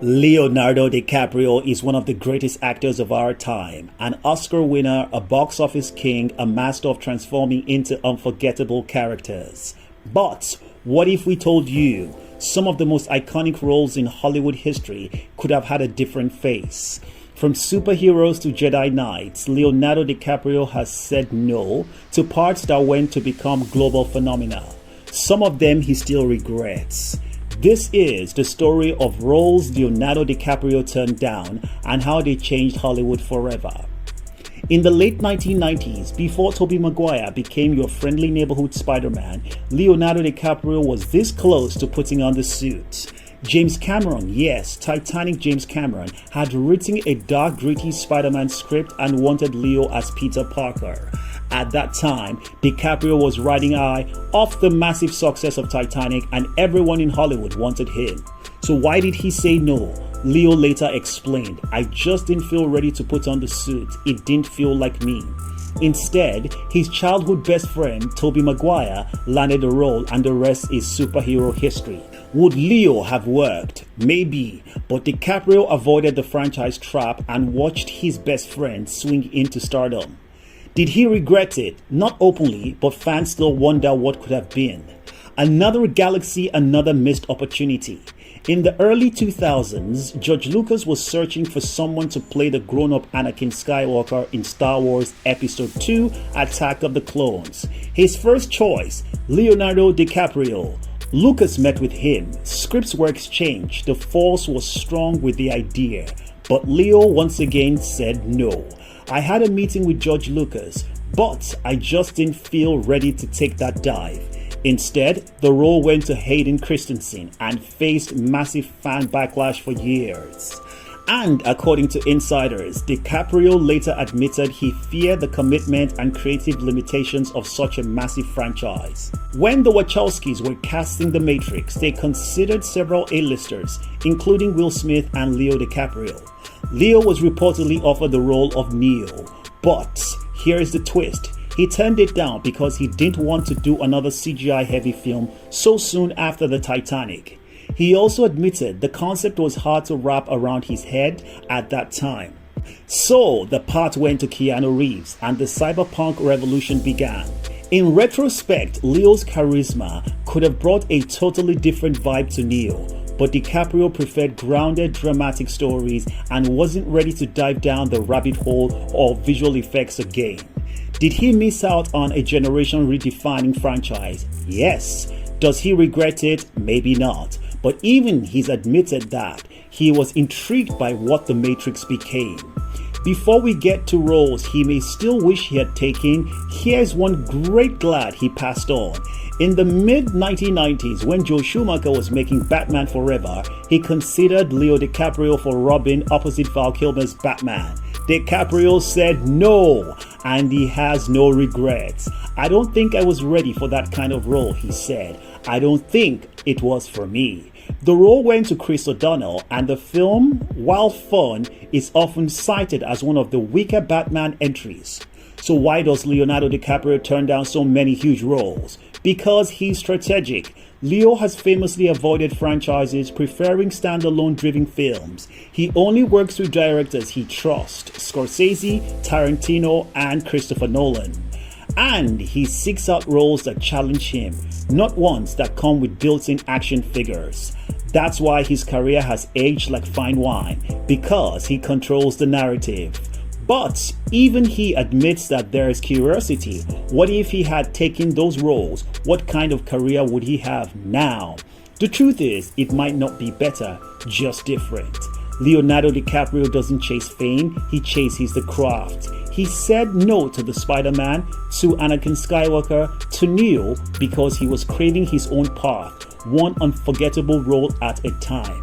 Leonardo DiCaprio is one of the greatest actors of our time, an Oscar winner, a box office king, a master of transforming into unforgettable characters. But what if we told you some of the most iconic roles in Hollywood history could have had a different face? From superheroes to Jedi Knights, Leonardo DiCaprio has said no to parts that went to become global phenomena. Some of them he still regrets. This is the story of roles Leonardo DiCaprio turned down and how they changed Hollywood forever. In the late 1990s, before Tobey Maguire became your friendly neighborhood Spider-Man, Leonardo DiCaprio was this close to putting on the suit. James Cameron, yes, Titanic James Cameron, had written a dark, gritty Spider-Man script and wanted Leo as Peter Parker. At that time, DiCaprio was riding high off the massive success of Titanic and everyone in Hollywood wanted him. So why did he say no? Leo later explained, "I just didn't feel ready to put on the suit. It didn't feel like me." Instead, his childhood best friend, Tobey Maguire, landed the role and the rest is superhero history. Would Leo have worked? Maybe, but DiCaprio avoided the franchise trap and watched his best friend swing into stardom. Did he regret it? Not openly, but fans still wonder what could have been. Another galaxy, another missed opportunity. In the early 2000s, George Lucas was searching for someone to play the grown-up Anakin Skywalker in Star Wars Episode 2, Attack of the Clones. His first choice, Leonardo DiCaprio. Lucas met with him, scripts were exchanged, the force was strong with the idea, but Leo once again said no. "I had a meeting with George Lucas, but I just didn't feel ready to take that dive." Instead, the role went to Hayden Christensen and faced massive fan backlash for years. And according to insiders, DiCaprio later admitted he feared the commitment and creative limitations of such a massive franchise. When the Wachowskis were casting The Matrix, they considered several A-listers, including Will Smith and Leo DiCaprio. Leo was reportedly offered the role of Neo, but here's the twist. He turned it down because he didn't want to do another CGI-heavy film so soon after the Titanic. He also admitted the concept was hard to wrap around his head at that time. So the part went to Keanu Reeves and the cyberpunk revolution began. In retrospect, Leo's charisma could have brought a totally different vibe to Neo, but DiCaprio preferred grounded, dramatic stories and wasn't ready to dive down the rabbit hole of visual effects again. Did he miss out on a generation redefining franchise? Yes. Does he regret it? Maybe not. But even he's admitted that he was intrigued by what The Matrix became. Before we get to roles he may still wish he had taken, here's one great glad he passed on. In the mid-1990s, when Joel Schumacher was making Batman Forever, he considered Leo DiCaprio for Robin opposite Val Kilmer's Batman. DiCaprio said no, and he has no regrets. "I don't think I was ready for that kind of role," he said. "I don't think it was for me." The role went to Chris O'Donnell, and the film, while fun, is often cited as one of the weaker Batman entries. So why does Leonardo DiCaprio turn down so many huge roles? Because he's strategic. Leo has famously avoided franchises, preferring standalone driven films. He only works with directors he trusts: Scorsese, Tarantino, and Christopher Nolan. And he seeks out roles that challenge him, not ones that come with built-in action figures. That's why his career has aged like fine wine, because he controls the narrative. But even he admits that there is curiosity. What if he had taken those roles? What kind of career would he have now? The truth is, it might not be better, just different. Leonardo DiCaprio doesn't chase fame, he chases the craft. He said no to the Spider-Man, to Anakin Skywalker, to Neo because he was craving his own path, one unforgettable role at a time.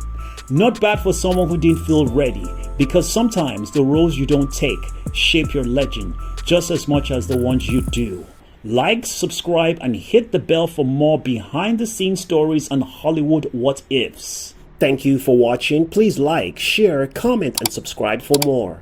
Not bad for someone who didn't feel ready, because sometimes the roles you don't take shape your legend just as much as the ones you do. Like, subscribe, and hit the bell for more behind-the-scenes stories on Hollywood What Ifs. Thank you for watching. Please like, share, comment, and subscribe for more.